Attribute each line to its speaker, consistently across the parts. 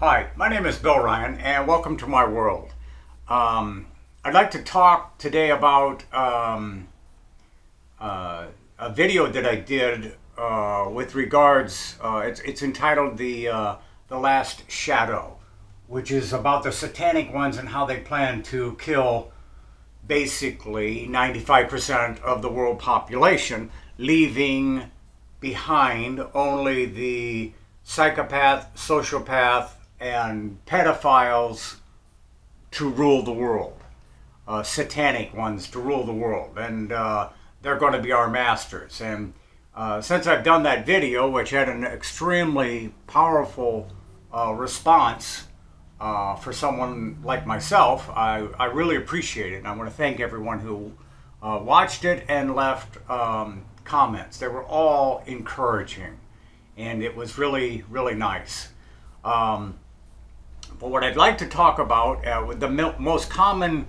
Speaker 1: Hi, my name is Bill Ryan, and welcome to my world. I'd like to talk today about a video that I did with regards. It's entitled "The Last Shadow," which is about the satanic ones and how they plan to kill basically 95% of the world population, leaving behind only the psychopath, sociopath, and pedophiles to rule the world. Satanic ones to rule the world. And they're going to be our masters. And since I've done that video, which had an extremely powerful response for someone like myself, I really appreciate it. And I want to thank everyone who watched it and left comments. They were all encouraging. And it was really, really nice. But what I'd like to talk about, the most common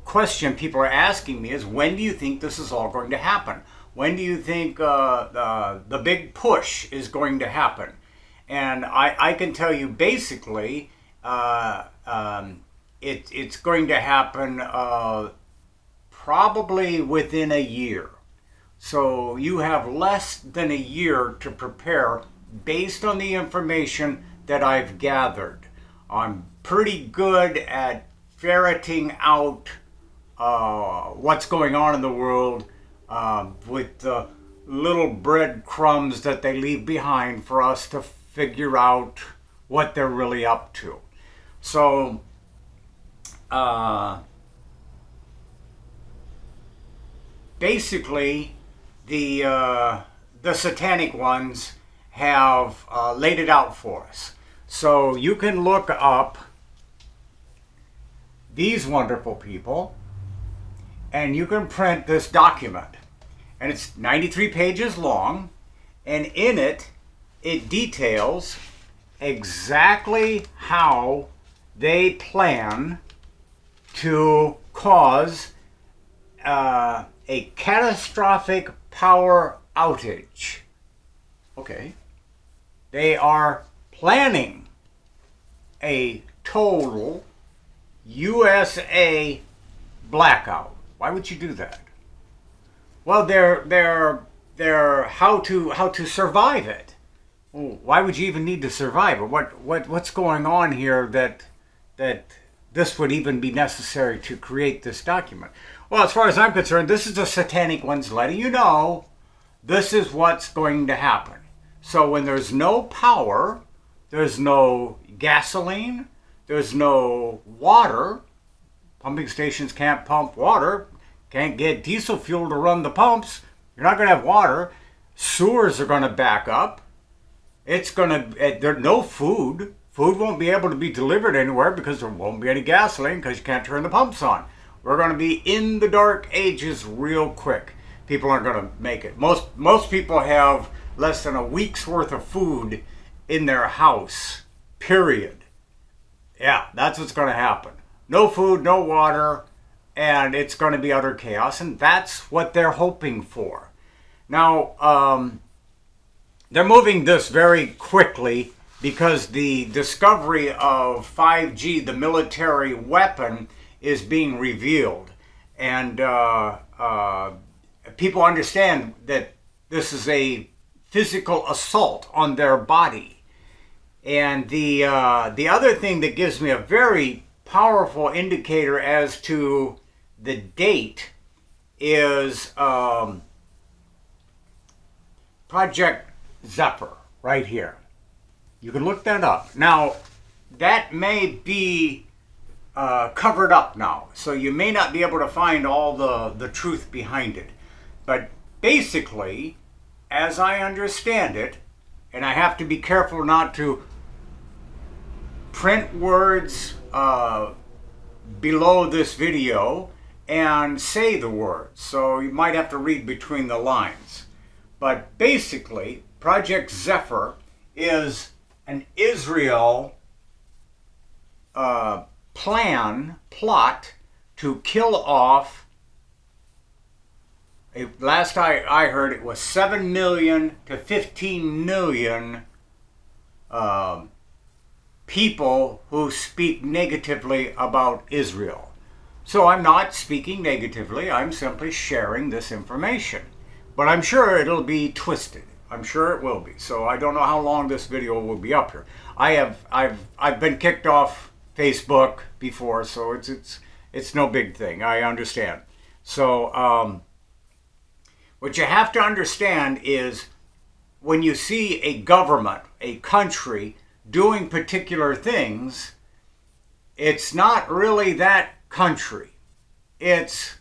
Speaker 1: question people are asking me is, when do you think this is all going to happen? When do you think the big push is going to happen? And I can tell you basically it's going to happen probably within a year. So you have less than a year to prepare based on the information that I've gathered. I'm pretty good at ferreting out what's going on in the world with the little breadcrumbs that they leave behind for us to figure out what they're really up to. So, basically, the satanic ones have laid it out for us. So you can look up these wonderful people and you can print this document. And it's 93 pages long, and in it, it details exactly how they plan to cause a catastrophic power outage. Okay. They are planning a total USA blackout. Why would you do that? Well, they're how to survive it. Well, why would you even need to survive it? What's going on here that this would even be necessary to create this document? Well, as far as I'm concerned, this is the satanic ones letting you know this is what's going to happen. So when there's no power, there's no gasoline, there's no water, pumping stations can't pump water, can't get diesel fuel to run the pumps, you're not going to have water, sewers are going to back up, there's no food, food won't be able to be delivered anywhere because there won't be any gasoline because you can't turn the pumps on. We're going to be in the dark ages real quick. People aren't going to make it. Most people have less than a week's worth of food in their house, period. Yeah, that's what's going to happen. No food, no water, and it's going to be utter chaos, and that's what they're hoping for. Now, they're moving this very quickly because the discovery of 5G, the military weapon, is being revealed. And people understand that this is a physical assault on their body. And the other thing that gives me a very powerful indicator as to the date is Project Zephyr, right here. You can look that up. Now, that may be covered up now, so you may not be able to find all the truth behind it. But basically, as I understand it, and I have to be careful not to print words below this video and say the words, so you might have to read between the lines. But basically, Project Zephyr is an Israel plot to kill off, last I heard, it was 7 million to 15 million people who speak negatively about Israel. So I'm not speaking negatively, I'm simply sharing this information. But I'm sure it'll be twisted. I'm sure it will be. So I don't know how long this video will be up here. I've been kicked off Facebook before, so it's no big thing. I understand. So what you have to understand is when you see a government, a country doing particular things, it's not really that country. It's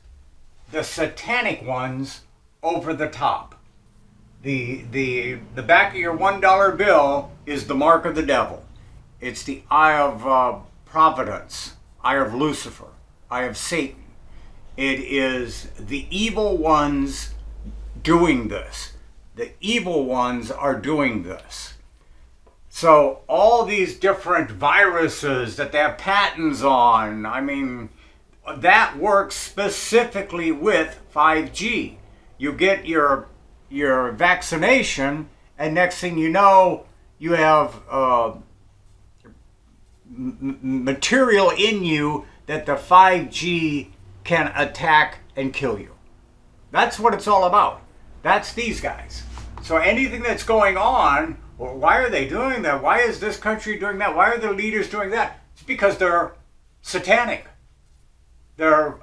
Speaker 1: the satanic ones over the top. The back of your $1 bill is the mark of the devil. It's the eye of providence, eye of Lucifer, eye of Satan. It is the evil ones doing this. The evil ones are doing this. So all these different viruses that they have patents on, I mean, that works specifically with 5G. You get your vaccination, and next thing you know, you have material in you that the 5G can attack and kill you. That's what it's all about. That's these guys. So anything that's going on, well, why are they doing that? Why is this country doing that? Why are the leaders doing that? It's because they're satanic. They're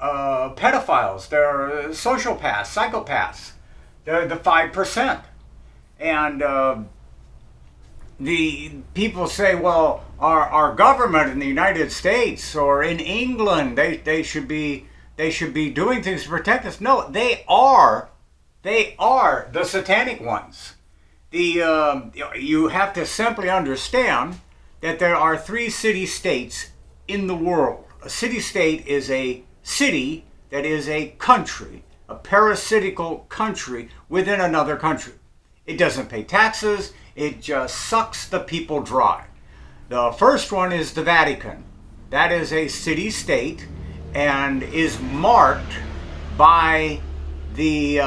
Speaker 1: pedophiles. They're sociopaths, psychopaths. They're the 5%. And the people say, well, our government in the United States or in England, they should be doing things to protect us. No, they are the satanic ones. You have to simply understand that there are 3 city-states in the world. A city-state is a city that is a country, a parasitical country within another country. It doesn't pay taxes, it just sucks the people dry. The first one is the Vatican. That is a city-state and is marked by the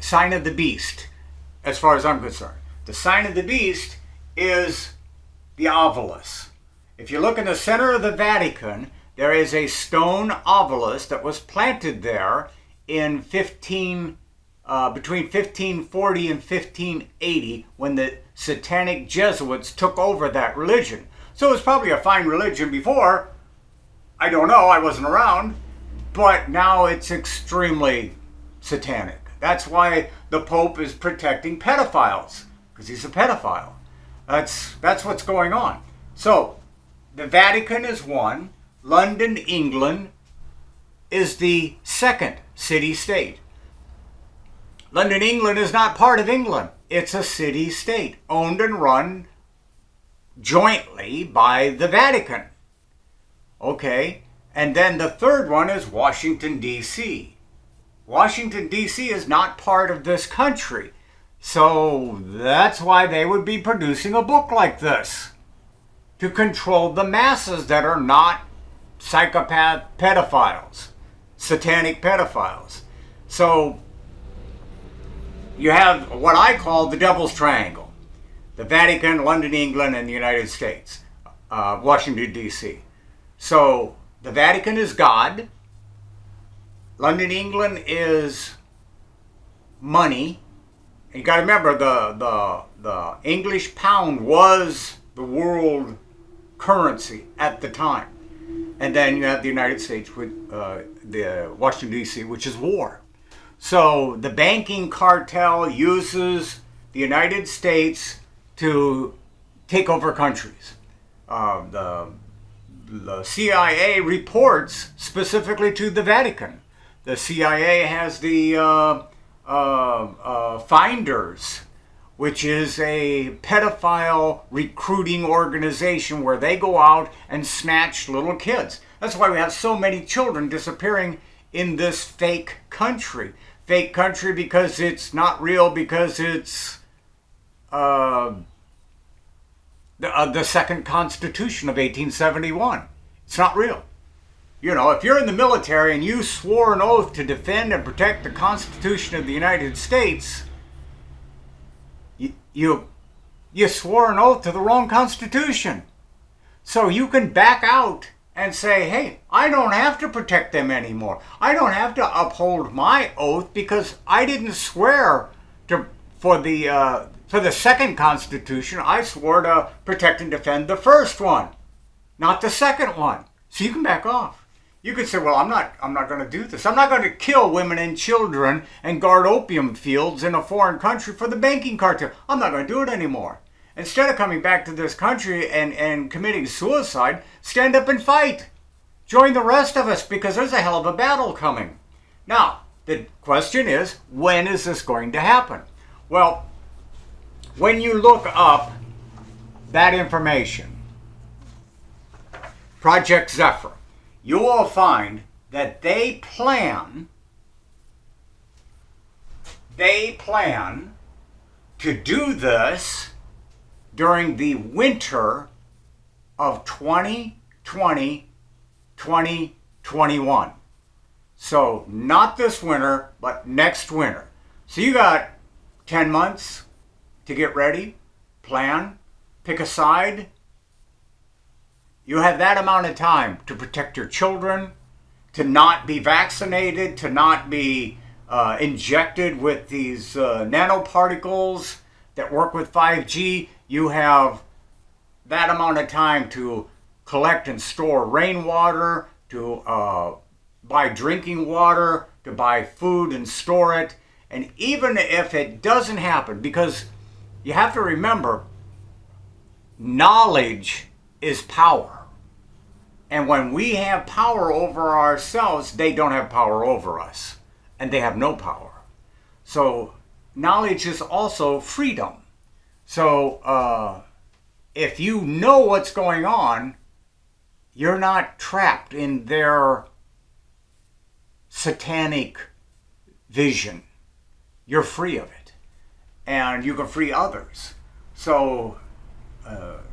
Speaker 1: sign of the beast, as far as I'm concerned. The sign of the beast is the obelisk. If you look in the center of the Vatican, there is a stone obelisk that was planted there in between 1540 and 1580 when the satanic Jesuits took over that religion. So it was probably a fine religion before. I don't know, I wasn't around. But now it's extremely satanic. That's why the Pope is protecting pedophiles, because he's a pedophile. That's what's going on. So the Vatican is one. London, England is the second city-state. London, England is not part of England. It's a city-state owned and run jointly by the Vatican. Okay, and then the third one is Washington, D.C. Washington, D.C. is not part of this country. So that's why they would be producing a book like this, to control the masses that are not psychopath pedophiles, satanic pedophiles. So you have what I call the Devil's Triangle: the Vatican, London, England, and the United States, Washington, D.C. So the Vatican is God. London, England is money. And you got to remember, the English pound was the world currency at the time. And then you have the United States with the Washington, D.C., which is war. So the banking cartel uses the United States to take over countries. The CIA reports specifically to the Vatican. The CIA has the Finders, which is a pedophile recruiting organization where they go out and snatch little kids. That's why we have so many children disappearing in this fake country. Fake country because it's not real, because it's the second Constitution of 1871. It's not real. You know, if you're in the military and you swore an oath to defend and protect the Constitution of the United States, you swore an oath to the wrong Constitution. So you can back out and say, hey, I don't have to protect them anymore. I don't have to uphold my oath because I didn't swear to for the second Constitution. I swore to protect and defend the first one, not the second one. So you can back off. You could say, well, I'm not going to do this. I'm not going to kill women and children and guard opium fields in a foreign country for the banking cartel. I'm not going to do it anymore. Instead of coming back to this country and committing suicide, stand up and fight. Join the rest of us because there's a hell of a battle coming. Now, the question is, when is this going to happen? Well, when you look up that information, Project Zephyr, you will find that they plan to do this during the winter of 2020, 2021. So not this winter, but next winter. So you got 10 months to get ready, plan, pick a side. You have that amount of time to protect your children, to not be vaccinated, to not be injected with these nanoparticles that work with 5G. You have that amount of time to collect and store rainwater, to buy drinking water, to buy food and store it. And even if it doesn't happen, because you have to remember, knowledge is power. And when we have power over ourselves, they don't have power over us. And they have no power. So knowledge is also freedom. So if you know what's going on, you're not trapped in their satanic vision. You're free of it. And you can free others. So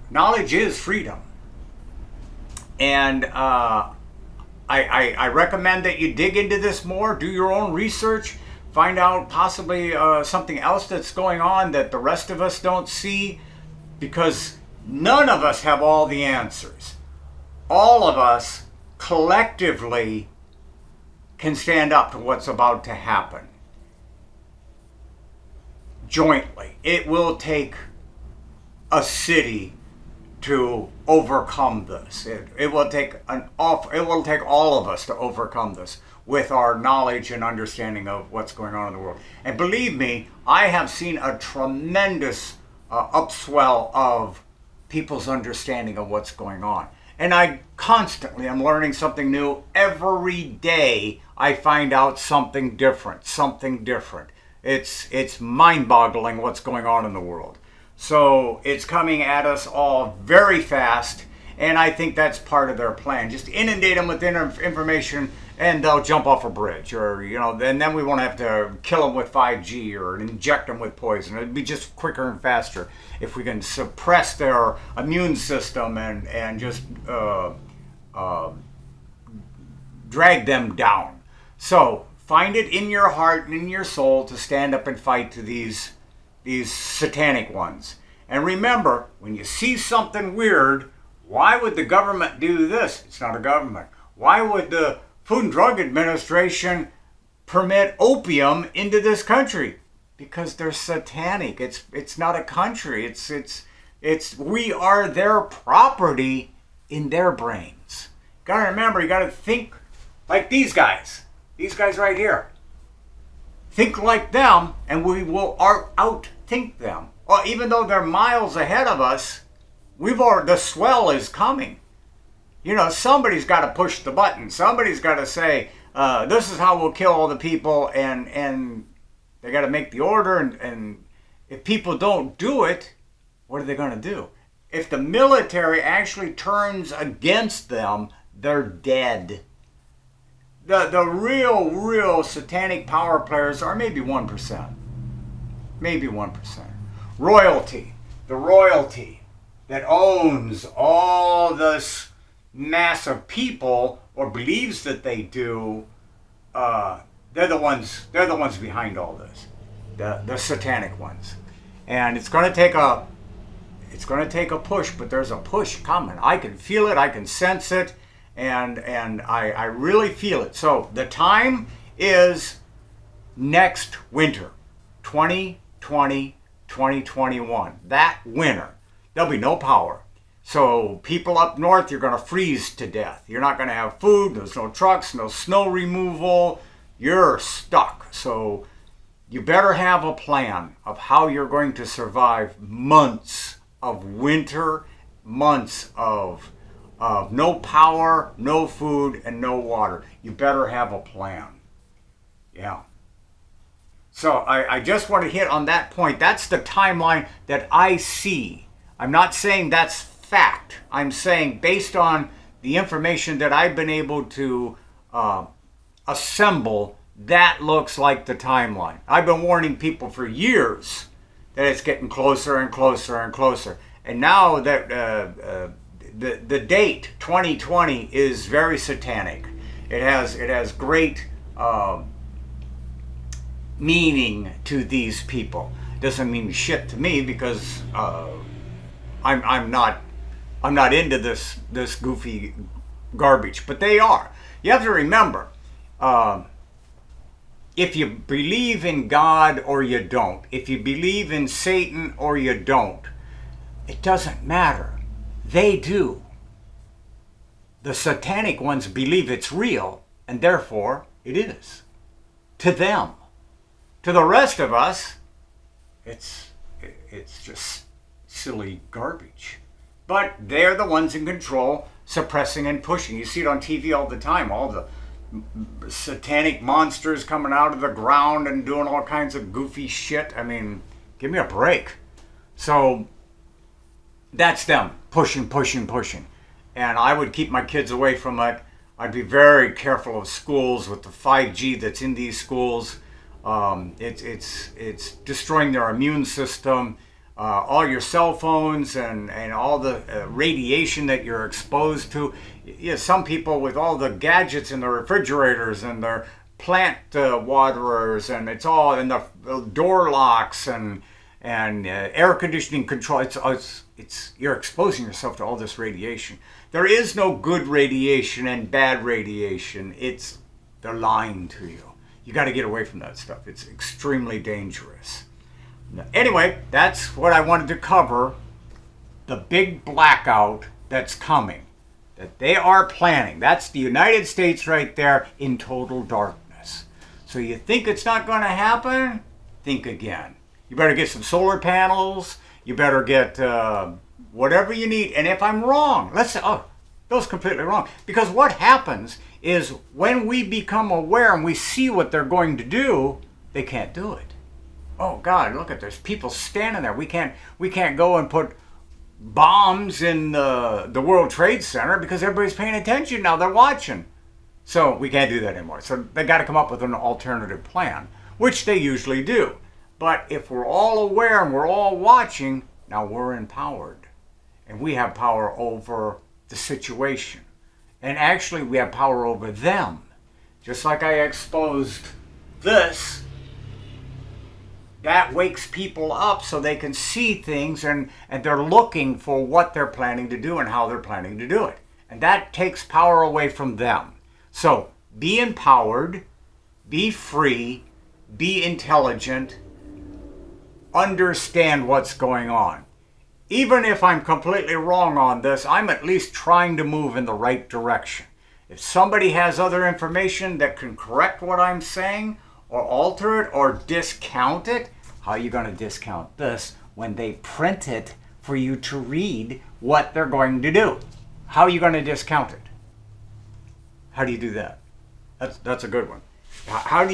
Speaker 1: knowledge is freedom. And I recommend that you dig into this more, do your own research, find out possibly something else that's going on that the rest of us don't see, because none of us have all the answers. All of us collectively can stand up to what's about to happen. Jointly. It will take a city to overcome this. It will take all of us to overcome this with our knowledge and understanding of what's going on in the world. And believe me, I have seen a tremendous upswell of people's understanding of what's going on. And I constantly am learning something new. Every day I find out something different. It's mind-boggling what's going on in the world. So it's coming at us all very fast, and I think that's part of their plan. Just inundate them with information, and they'll jump off a bridge, or and then we won't have to kill them with 5G or inject them with poison. It'd be just quicker and faster if we can suppress their immune system and just drag them down. So find it in your heart and in your soul to stand up and fight to these satanic ones. And remember, when you see something weird, why would the government do this? It's not a government. Why would the Food and Drug Administration permit opium into this country? Because they're satanic. It's not a country. It's we are their property in their brains. Gotta remember, you gotta think like these guys. These guys right here. Think like them, and we will out-think them. Well, even though they're miles ahead of us, the swell is coming. Somebody's got to push the button. Somebody's got to say, this is how we'll kill all the people, and they got to make the order. And if people don't do it, what are they going to do? If the military actually turns against them, they're dead. The real satanic power players are maybe 1%. Maybe 1%. Royalty. The royalty that owns all this mass of people, or believes that they do, they're the ones behind all this. The satanic ones. And it's going to take It's going to take a push, but there's a push coming. I can feel it. I can sense it. And I really feel it. So the time is next winter, 2020, 2021. That winter, there'll be no power. So people up north, you're going to freeze to death. You're not going to have food. There's no trucks, no snow removal. You're stuck. So you better have a plan of how you're going to survive months of winter, months of no power, no food, and no water. You better have a plan. Yeah. So I just want to hit on that point. That's the timeline that I see. I'm not saying that's fact. I'm saying based on the information that I've been able to assemble, that looks like the timeline. I've been warning people for years that it's getting closer and closer and closer. And now that the date 2020 is very satanic. It has great meaning to these people. Doesn't mean shit to me because I'm not into this goofy garbage, but they are. You have to remember, if you believe in God or you don't, if you believe in Satan or you don't, it doesn't matter. They do. The satanic ones believe it's real, and therefore it is. To them. To the rest of us, it's just silly garbage. But they're the ones in control, suppressing and pushing. You see it on TV all the time, all the satanic monsters coming out of the ground and doing all kinds of goofy shit. I mean, give me a break. So that's them, pushing. And I would keep my kids away from it. I'd be very careful of schools with the 5G that's in these schools. It's destroying their immune system. All your cell phones and all the radiation that you're exposed to. Yeah, some people with all the gadgets in their refrigerators and their plant waterers, and it's all in the door locks and air conditioning control. It's you're exposing yourself to all this radiation. There is no good radiation and bad radiation. They're lying to you. You got to get away from that stuff. It's extremely dangerous. Anyway, that's what I wanted to cover. The big blackout that's coming, that they are planning. That's the United States right there in total darkness. So you think it's not going to happen? Think again. You better get some solar panels. You better get whatever you need. And if I'm wrong, let's say, oh, that's completely wrong. Because what happens is when we become aware and we see what they're going to do, they can't do it. Oh God, look at there's people standing there. We can't go and put bombs in the World Trade Center because everybody's paying attention now. They're watching. So we can't do that anymore. So they got to come up with an alternative plan, which they usually do. But if we're all aware and we're all watching, now we're empowered. And we have power over the situation. And actually we have power over them. Just like I exposed this, that wakes people up so they can see things and they're looking for what they're planning to do and how they're planning to do it. And that takes power away from them. So be empowered, be free, be intelligent, understand what's going on. Even if I'm completely wrong on this, I'm at least trying to move in the right direction. If somebody has other information that can correct what I'm saying, or alter it, or discount it, how are you going to discount this when they print it for you to read what they're going to do? How are you going to discount it? How do you do that? That's a good one. How do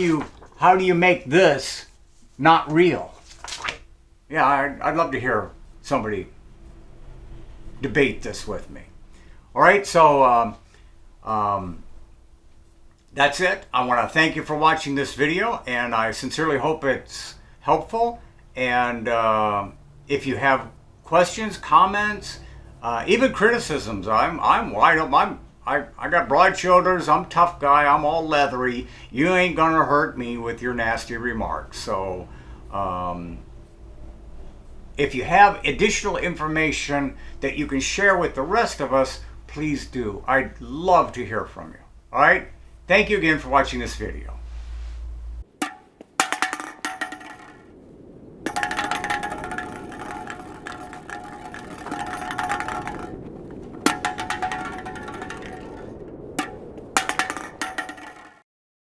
Speaker 1: you make this not real? Yeah, I'd love to hear somebody debate this with me. All right, so that's it. I want to thank you for watching this video, and I sincerely hope it's helpful. And if you have questions, comments, even criticisms, I'm wide open. I got broad shoulders. I'm a tough guy. I'm all leathery. You ain't gonna hurt me with your nasty remarks. So if you have additional information that you can share with the rest of us, please do. I'd love to hear from you. All right? Thank you again for watching this video.